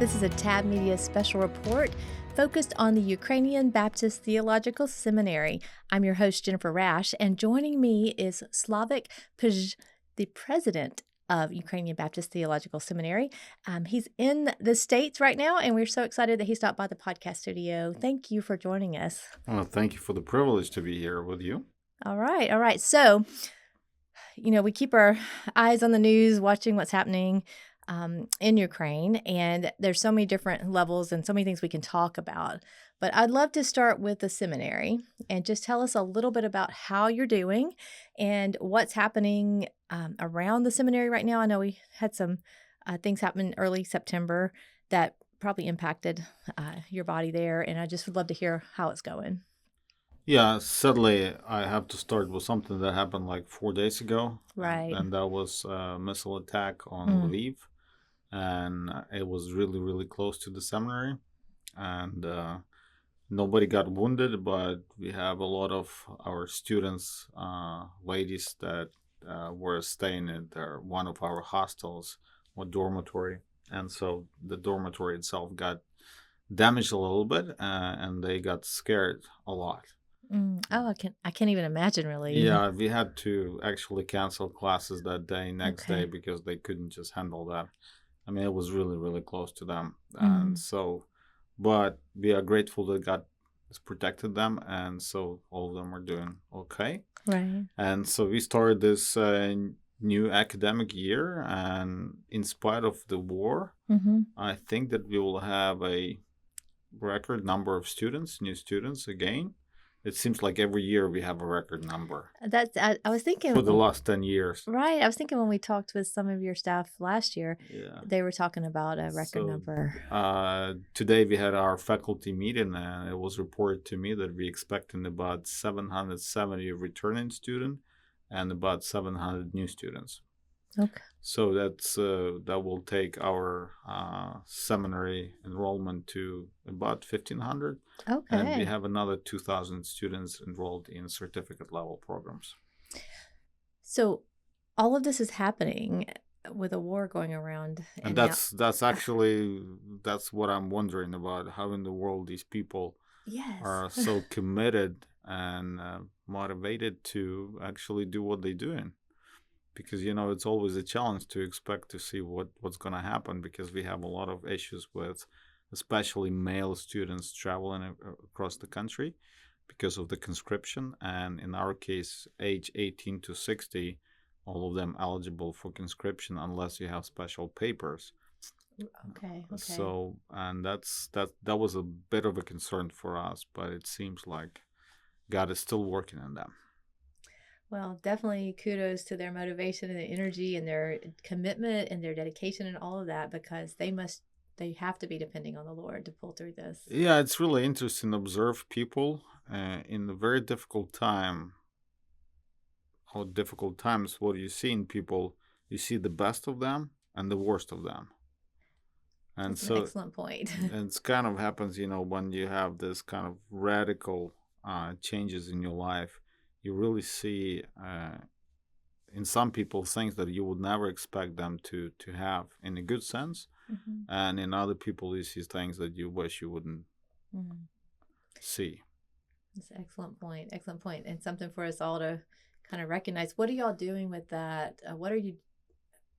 This is a Tab Media special report focused on the Ukrainian Baptist Theological Seminary. I'm your host, Jennifer Rash, and joining me is Slavik Pyzh, the president of Ukrainian Baptist Theological Seminary. He's in the States right now, and we're so excited that he stopped by the podcast studio. Thank you for joining us. Well, thank you for the privilege to be here with you. All right. So, we keep our eyes on the news, watching what's happening in Ukraine, and there's so many different levels and so many things we can talk about. But I'd love to start with the seminary and just tell us a little bit about how you're doing and what's happening around the seminary right now. I know we had some things happen early September that probably impacted your body there, and I just would love to hear how it's going. Yeah, sadly, I have to start with something that happened like 4 days ago. Right. And that was a missile attack on Lviv. And it was really, really close to the seminary. And nobody got wounded, but we have a lot of our students, ladies that were staying at one of our hostels or dormitory. And so the dormitory itself got damaged a little bit, and they got scared a lot. Oh, I can't even imagine, really. Yeah, we had to actually cancel classes that next day, because they couldn't just handle that. I mean, it was really, really close to them. And so, but we are grateful that God has protected them. And so all of them are doing okay. Right. And so we started this new academic year. And in spite of the war, I think that we will have a record number of new students again. It seems like every year we have a record number. I was thinking for the last 10 years. Right. I was thinking when we talked with some of your staff last year, they were talking about a record number. Today we had our faculty meeting, and it was reported to me that we expecting about 770 returning students and about 700 new students. Okay. So that will take our seminary enrollment to about 1,500. Okay. And we have another 2,000 students enrolled in certificate level programs. So all of this is happening with a war going around. And that's what I'm wondering about, how in the world these people are so committed and motivated to actually do what they're doing. Because, it's always a challenge to expect to see what's going to happen, because we have a lot of issues with especially male students traveling across the country because of the conscription. And in our case, age 18 to 60, all of them eligible for conscription unless you have special papers. Okay. So, and that was a bit of a concern for us, but it seems like God is still working on them. Well, definitely kudos to their motivation and their energy and their commitment and their dedication and all of that, because they have to be depending on the Lord to pull through this. Yeah, it's really interesting to observe people in a very difficult time. Or difficult times, what you see in people, you see the best of them and the worst of them. And That's an excellent point. And it's kind of happens, when you have this kind of radical changes in your life. You really see in some people things that you would never expect them to have in a good sense. And in other people you see things that you wish you wouldn't see. That's an excellent point, and something for us all to kind of recognize. What are y'all doing with that? What are you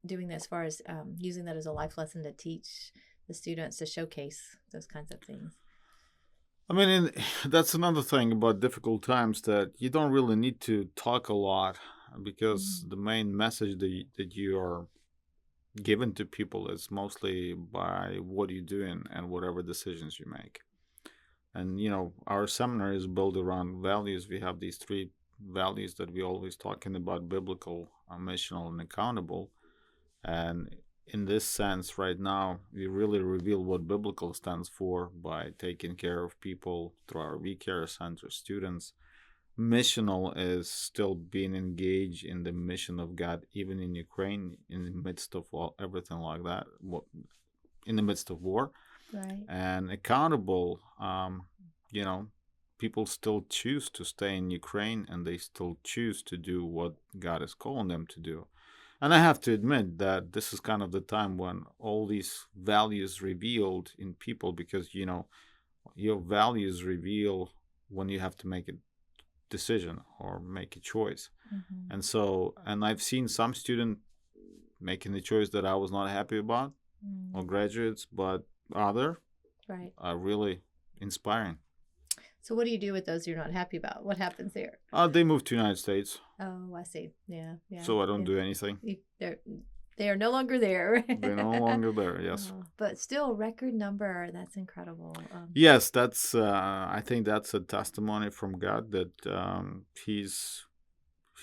doing as far as using that as a life lesson to teach the students, to showcase those kinds of things? I mean, that's another thing about difficult times, that you don't really need to talk a lot, because the main message that you are given to people is mostly by what you're doing and whatever decisions you make. And, our seminary is built around values. We have these 3 values that we always talking about: biblical, missional, and accountable. And in this sense, right now, we really reveal what biblical stands for by taking care of people through our V-Care Center students. Missional is still being engaged in the mission of God, even in Ukraine, in the midst of everything like that, in the midst of war. Right. And accountable, people still choose to stay in Ukraine, and they still choose to do what God is calling them to do. And I have to admit that this is kind of the time when all these values revealed in people, because your values reveal when you have to make a decision or make a choice. Mm-hmm. And so, and I've seen some student making the choice that I was not happy about, or graduates, but other Right. are really inspiring. So what do you do with those you're not happy about? What happens there? They moved to the United States, Oh, I see. Yeah, yeah. so I don't do anything. They are no longer there. They're no longer there. Yes. But still, record number. That's incredible. Yes, that's. I think that's a testimony from God that He's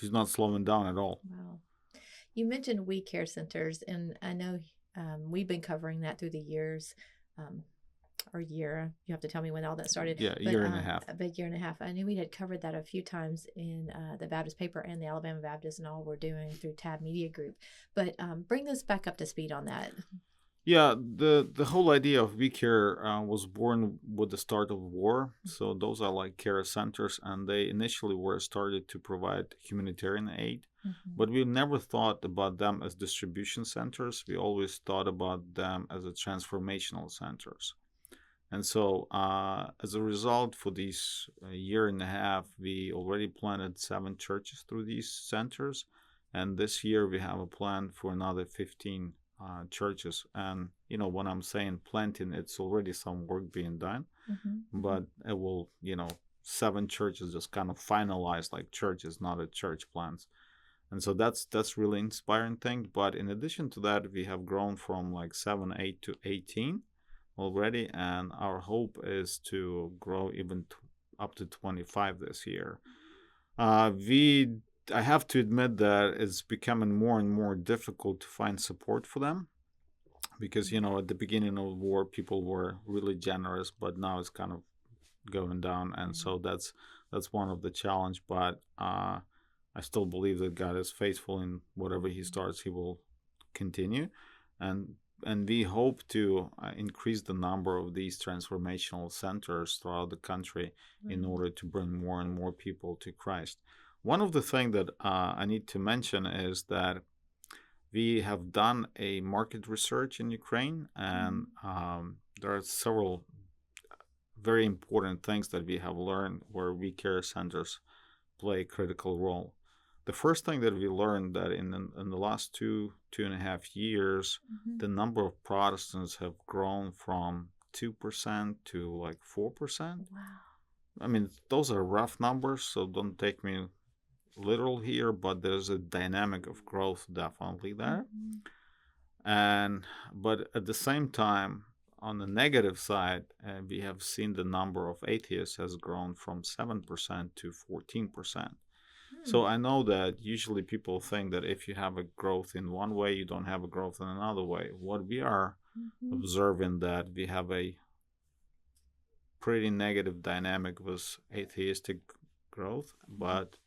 not slowing down at all. Wow. You mentioned We Care Centers, and I know we've been covering that through the years. Or year. You have to tell me when all that started. Yeah, but, year and a half. A big year and a half. I knew we had covered that a few times in the Baptist paper and the Alabama Baptist and all we're doing through Tab Media Group. But bring us back up to speed on that. Yeah, the whole idea of We Care was born with the start of war. So those are like care centers, and they initially were started to provide humanitarian aid. Mm-hmm. But we never thought about them as distribution centers. We always thought about them as a transformational centers. And so, as a result, for these year and a half, we already planted 7 churches through these centers, and this year we have a plan for another 15 churches. And when I'm saying planting, it's already some work being done, but it will, 7 churches just kind of finalized like churches, not a church plants. And so that's really inspiring thing. But in addition to that, we have grown from like 7, 8 to 18 already, and our hope is to grow even up to 25 this year. I have to admit that it's becoming more and more difficult to find support for them, because at the beginning of the war people were really generous, but now it's kind of going down, and so that's one of the challenge. But I still believe that God is faithful, in whatever He starts He will continue, and we hope to increase the number of these transformational centers throughout the country in order to bring more and more people to Christ. One of the things that I need to mention is that we have done a market research in Ukraine, and there are several very important things that we have learned where We Care centers play a critical role. The first thing that we learned that in the last 2.5 years, the number of Protestants have grown from 2% to like 4%. Wow. I mean, those are rough numbers, so don't take me literal here, but there's a dynamic of growth definitely there. But at the same time, on the negative side, we have seen the number of atheists has grown from 7% to 14%. So I know that usually people think that if you have a growth in one way, you don't have a growth in another way. What we are observing that we have a pretty negative dynamic with atheistic growth, but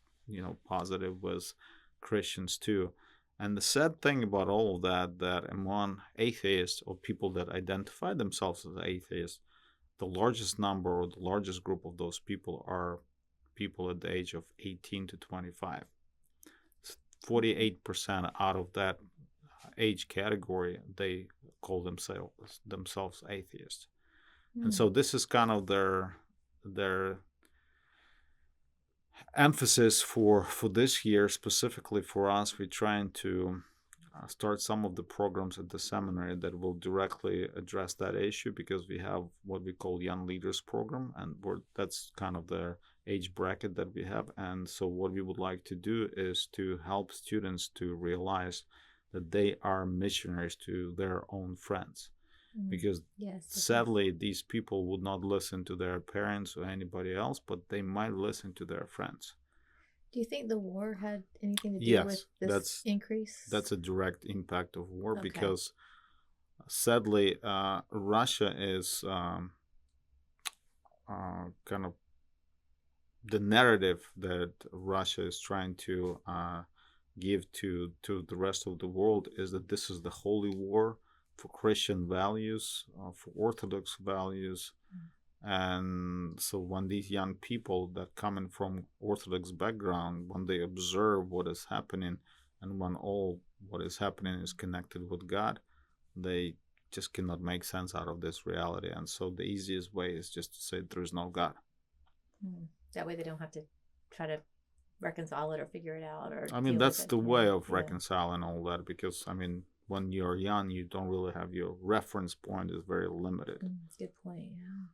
positive with Christians too. And the sad thing about all of that among atheists or people that identify themselves as atheists, the largest number or the largest group of those people are people at the age of 18 to 25. 48% out of that age category, they call themselves atheists. And so this is kind of their emphasis for this year. Specifically for us, we're trying to start some of the programs at the seminary that will directly address that issue, because we have what we call Young Leaders Program, and that's kind of the age bracket that we have. And so what we would like to do is to help students to realize that they are missionaries to their own friends, because sadly these people would not listen to their parents or anybody else, but they might listen to their friends. Do you think the war had anything to do with this increase? That's a direct impact of war, because sadly Russia is kind of the narrative that Russia is trying to give to the rest of the world is that this is the holy war for Christian values, for Orthodox values. And so when these young people that coming from Orthodox background, when they observe what is happening And when all what is happening is connected with God, they just cannot make sense out of this reality. And so the easiest way is just to say there is no God. That way they don't have to try to reconcile it or figure it out or I mean, deal with that's it. the way of reconciling all that, because, I mean, when you're young, you don't really have your reference point is very limited. That's a good point. Yeah,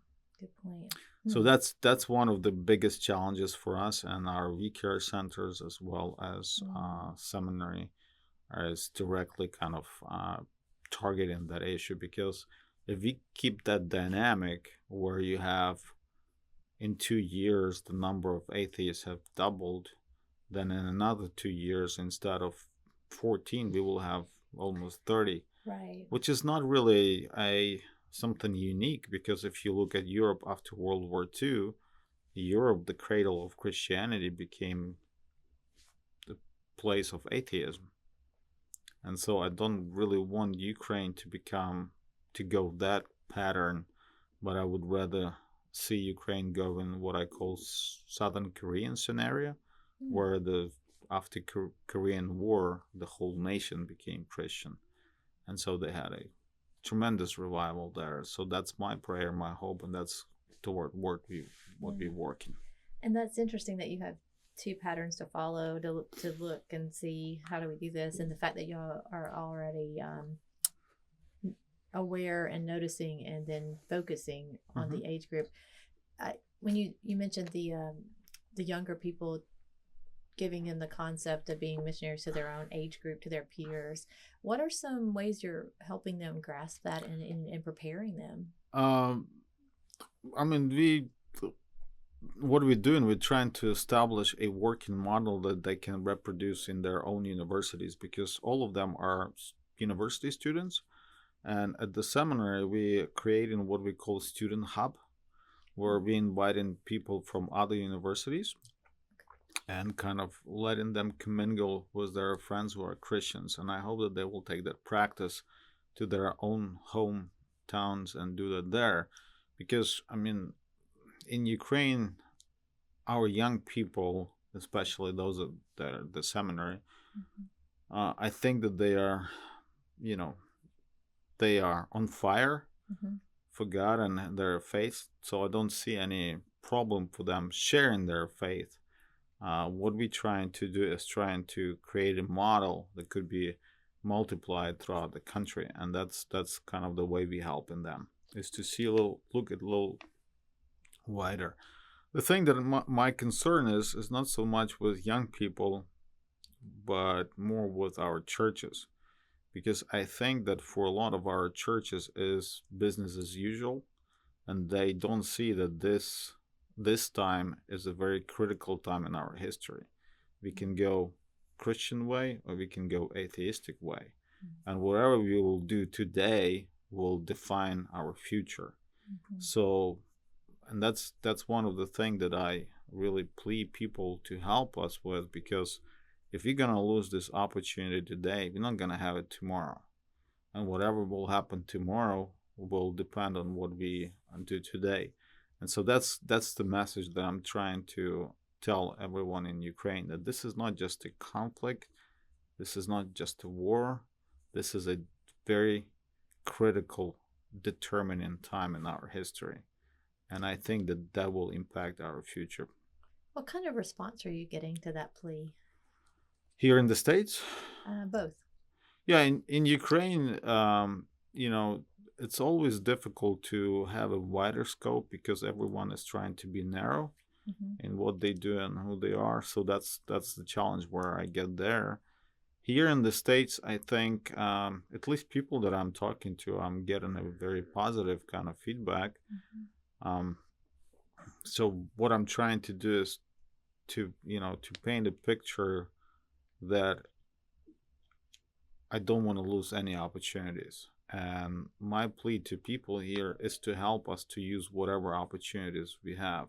good point. So that's one of the biggest challenges for us and our VCare centers, as well as seminary, is directly kind of targeting that issue. Because if we keep that dynamic where you have in 2 years the number of atheists have doubled, then in another 2 years, instead of 14, we will have almost 30. Right. Which is not really something unique, because if you look at Europe after World War II, Europe, the cradle of Christianity, became the place of atheism. And so I don't really want Ukraine to go that pattern, but I would rather see Ukraine go in what I call Southern Korean scenario, where after Korean War, the whole nation became Christian. And so they had a tremendous revival there. So that's my prayer, my hope, and that's toward what we're working. And that's interesting that you have two patterns to follow to look and see how do we do this, and the fact that y'all are already aware and noticing and then focusing on the age group. When you mentioned the younger people giving in the concept of being missionaries to their own age group, to their peers, what are some ways you're helping them grasp that and preparing them? I mean, what we're doing, we're trying to establish a working model that they can reproduce in their own universities, because all of them are university students. And at the seminary, we're creating what we call student hub, where we're inviting people from other universities and kind of letting them commingle with their friends who are Christians. And I hope that they will take that practice to their own hometowns and do that there. Because, I mean, in Ukraine, our young people, especially those that are the seminary, I think that they are on fire for God and their faith. So I don't see any problem for them sharing their faith. What we're trying to do is trying to create a model that could be multiplied throughout the country, and that's kind of the way we helping them, is to see look at a little wider. The thing that my concern is not so much with young people, but more with our churches, because I think that for a lot of our churches is business as usual, and they don't see that this time is a very critical time in our history. We can go Christian way or we can go atheistic way. And whatever we will do today will define our future. So, and that's one of the things that I really plead people to help us with, because if you're going to lose this opportunity today, we're not going to have it tomorrow. And whatever will happen tomorrow will depend on what we do today. And so that's the message that I'm trying to tell everyone in Ukraine, that this is not just a conflict, this is not just a war, this is a very critical, determining time in our history. And I think that will impact our future. What kind of response are you getting to that plea? Here in the States? Both. Yeah, in Ukraine, it's always difficult to have a wider scope, because everyone is trying to be narrow in what they do and who they are. So that's the challenge where I get there. Here in the States, I think at least people that I'm talking to, I'm getting a very positive kind of feedback. So what I'm trying to do is to paint a picture that I don't want to lose any opportunities. And my plea to people here is to help us to use whatever opportunities we have.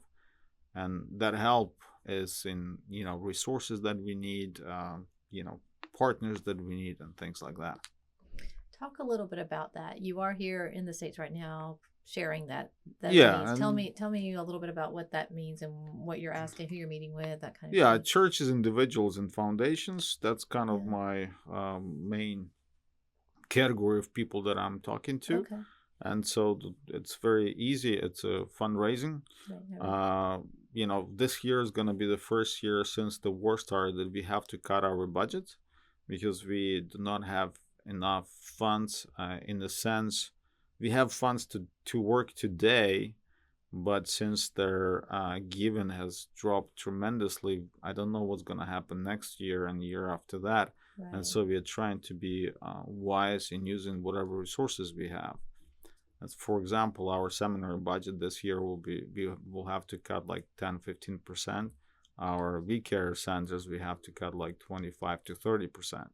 And that help is in, resources that we need, partners that we need, and things like that. Talk a little bit about that. You are here in the States right now sharing those Yeah, needs. and Tell me a little bit about what that means and what you're asking, who you're meeting with, that kind of yeah, thing. churches, individuals, and foundations. That's kind of Yeah. my main category of people that I'm talking to. Okay. And so it's very easy. It's a fundraising. Right. Right. Uh, this year is going to be the first year since the war started that we have to cut our budget because we do not have enough funds. In the sense, we have funds to work today, but since their given has dropped tremendously, I don't know what's going to happen next year and the year after that. And Right. so we are trying to be wise in using whatever resources we have. As for example, our seminary budget this year we'll have to cut like 10-15%. Our V-Care centers we have to cut like 25 to 30%.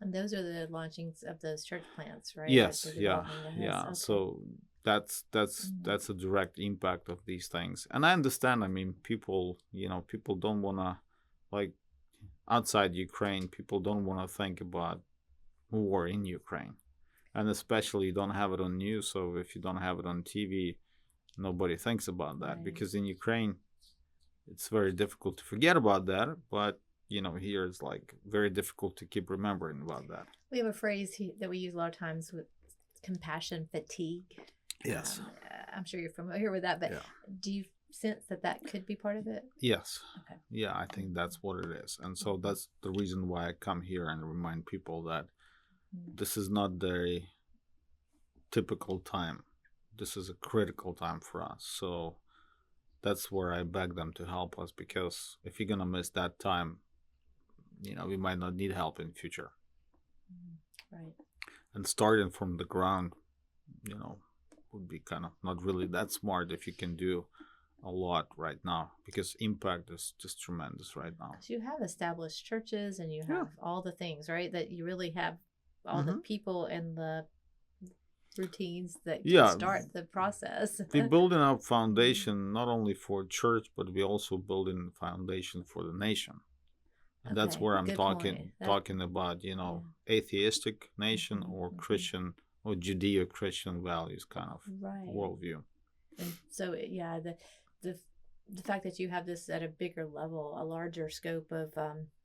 And those are the launchings of those church plants, right? Yes, The yeah, development of this. yeah. Okay. So that's a direct impact of these things. And I understand, I mean, people don't wanna, like, outside Ukraine, people don't wanna think about war in Ukraine. And especially you don't have it on news, so if you don't have it on TV, nobody thinks about that. Right. Because in Ukraine, it's very difficult to forget about that, but here it's like very difficult to keep remembering about that. We have a phrase that we use a lot of times with compassion fatigue. Yes. I'm sure you're familiar with that, but Yeah. do you sense that could be part of it? Yes. Okay. Yeah, I think that's what it is. And so that's the reason why I come here and remind people that this is not the typical time. This is a critical time for us. So that's where I beg them to help us, because if you're going to miss that time, we might not need help in future. Right. And starting from the ground, would be kind of not really that smart if you can do a lot right now, because impact is just tremendous right now. So you have established churches and you have all the things, right? That you really have all the people and the routines that can start the process. We're building up foundation not only for church, but we also building foundation for the nation. And that's where I'm talking about, atheistic nation or Christian or Judeo-Christian values kind of worldview. And so, yeah, the fact that you have this at a bigger level, a larger scope of,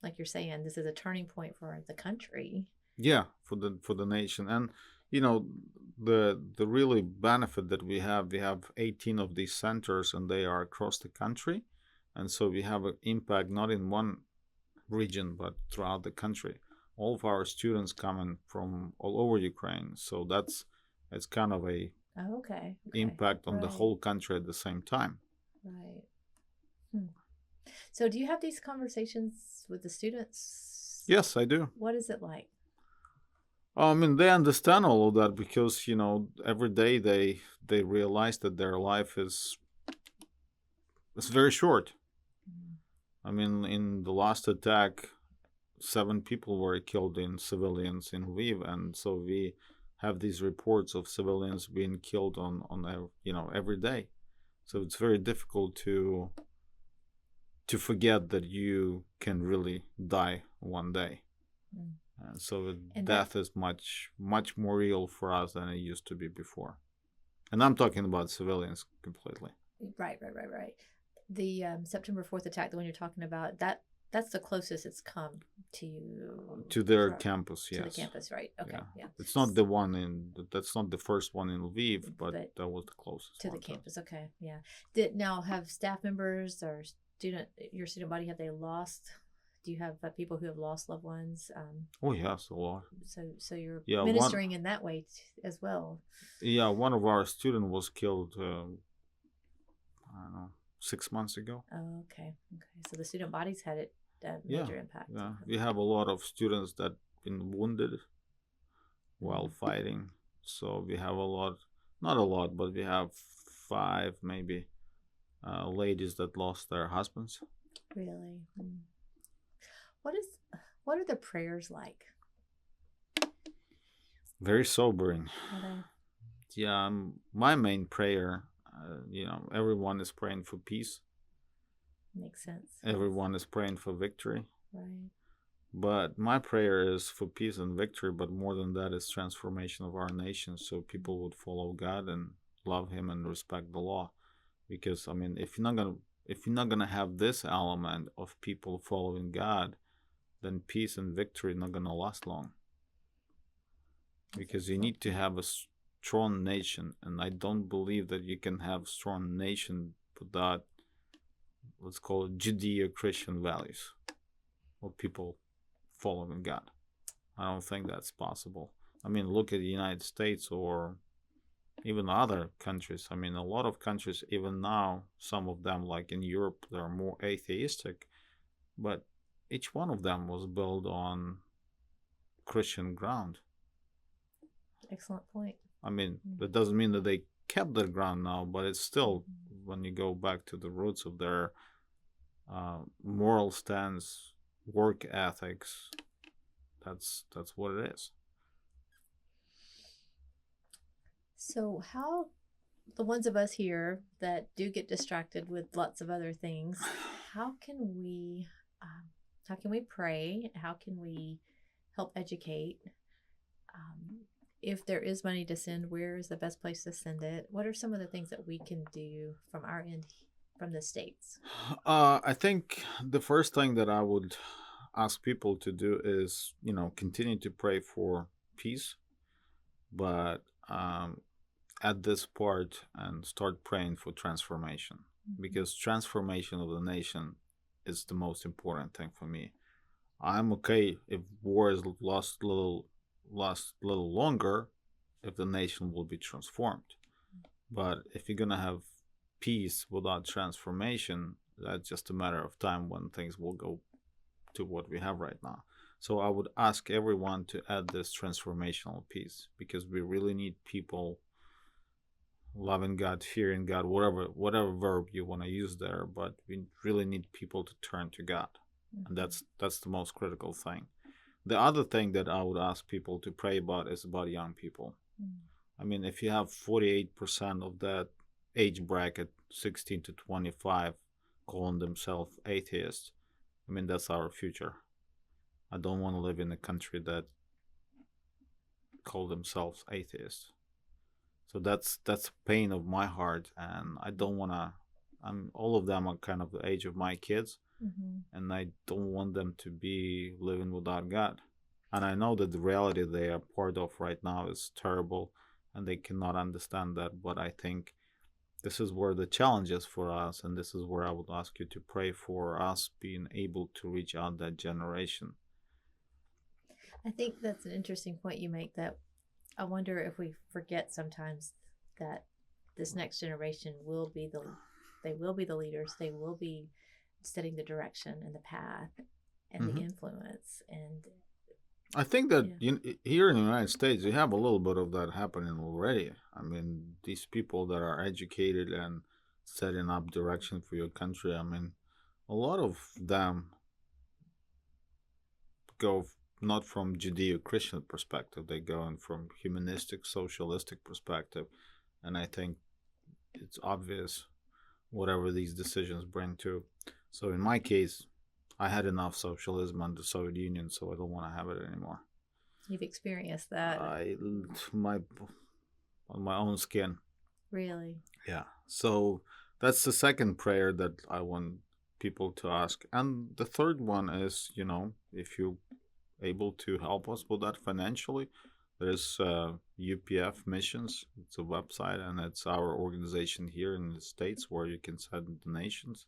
like you're saying, this is a turning point for the country. Yeah, for the nation. And the really benefit that we have 18 of these centers, and they are across the country, and so we have an impact not in one region but throughout the country. All of our students coming from all over Ukraine, so it's kind of a impact on the whole country at the same time. Right. So do you have these conversations with the students? Yes, I do. What is it like? I mean, they understand all of that because every day they realize that their life is very short. I mean, in the last attack, 7 people were killed in civilians in Lviv, and so we have these reports of civilians being killed on every day. So it's very difficult to forget that you can really die one day. And so death is much more real for us than it used to be before. And I'm talking about civilians completely. Right. The September 4th attack, the one you're talking about, that's the closest it's come to their campus. Yes. To the campus, right? Okay. Yeah. It's not that's not the first one in Lviv, but that was the closest to the campus. Okay. Yeah. Now have staff members or your student body, have they lost? Do you have people who have lost loved ones? Oh yes, a lot. So you're ministering in that way as well. Yeah, one of our students was killed. I don't know, 6 months ago. Oh, okay. So the student body's had a major impact. Yeah, we have a lot of students that been wounded while fighting. So we have not a lot, but we have 5 maybe ladies that lost their husbands. Really? What are the prayers like? Very sobering. Yeah, my main prayer, everyone is praying for peace. Makes sense. Everyone is praying for victory. Right. But my prayer is for peace and victory, but more than that is transformation of our nation so people would follow God and love him and respect the law. Because I mean, if you're not gonna have this element of people following God, then peace and victory not gonna last long. Because you need to have a strong nation, and I don't believe that you can have strong nation without, let's call it, Judeo-Christian values or people following God. I don't think that's possible. I mean, look at the United States or even other countries. I mean, a lot of countries, even now, some of them, like in Europe, they're more atheistic, but each one of them was built on Christian ground. Excellent point. I mean, that doesn't mean that they kept their ground now, but it's still, when you go back to the roots of their moral stance, work ethics, that's what it is. So how, the ones of us here that do get distracted with lots of other things, how can we pray? How can we help educate? If there is money to send, where is the best place to send it? What are some of the things that we can do from our end, from the States? I think the first thing that I would ask people to do is, continue to pray for peace, but at this part and start praying for transformation, because transformation of the nation is the most important thing for me. I'm okay if war is last little longer, if the nation will be transformed. But if you're gonna have peace without transformation, that's just a matter of time when things will go to what we have right now. So I would ask everyone to add this transformational piece, because we really need people loving God, fearing God, whatever verb you want to use there, but we really need people to turn to God. And that's the most critical thing. The other thing that I would ask people to pray about is about young people. I mean, if you have 48% of that age bracket, 16 to 25, calling themselves atheists, I mean, that's our future. I don't want to live in a country that call themselves atheists. So that's pain of my heart, and I don't want to. All of them are kind of the age of my kids, and I don't want them to be living without God. And I know that the reality they are part of right now is terrible, and they cannot understand that. But I think this is where the challenge is for us, and this is where I would ask you to pray for us being able to reach out that generation. I think that's an interesting point you make, that I wonder if we forget sometimes that this next generation will be the leaders. They will be setting the direction and the path and the influence. And I think that here in the United States, you have a little bit of that happening already. I mean, these people that are educated and setting up direction for your country, I mean, a lot of them go not from Judeo-Christian perspective, they go in from humanistic, socialistic perspective. And I think it's obvious whatever these decisions bring to. So in my case, I had enough socialism under the Soviet Union, so I don't want to have it anymore. You've experienced that. On my own skin. Really? Yeah. So that's the second prayer that I want people to ask. And the third one is, if you're able to help us with that financially, there's UPF Missions. It's a website, and it's our organization here in the States where you can send donations.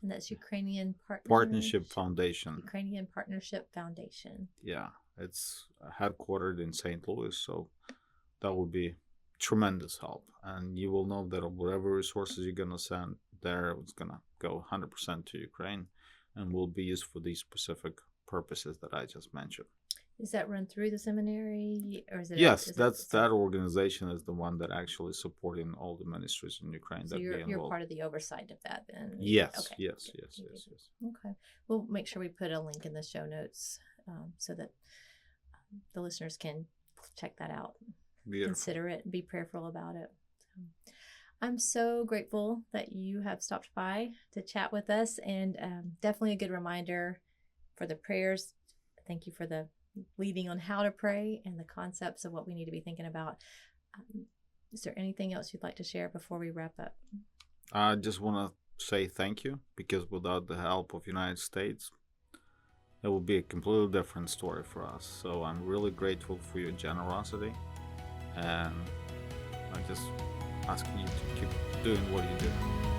And that's Ukrainian Partnership Foundation. Ukrainian Partnership Foundation. Yeah, it's headquartered in St. Louis, so that will be tremendous help. And you will know that whatever resources you're gonna send there, it's gonna go 100% to Ukraine, and will be used for these specific purposes that I just mentioned. Is that run through the seminary, or is it? Yes, that organization is the one that actually supporting all the ministries in Ukraine. So you're part of the oversight of that, then? Yes, okay. yes. Okay, we'll make sure we put a link in the show notes so that the listeners can check that out. Beautiful. Consider it and be prayerful about it. I'm so grateful that you have stopped by to chat with us, and definitely a good reminder for the prayers Thank you for the leading on how to pray and the concepts of what we need to be thinking about. Is there anything else you'd like to share before we wrap up? I just want to say thank you, because without the help of United States, it would be a completely different story for us. So I'm really grateful for your generosity, and I'm just asking you to keep doing what you do.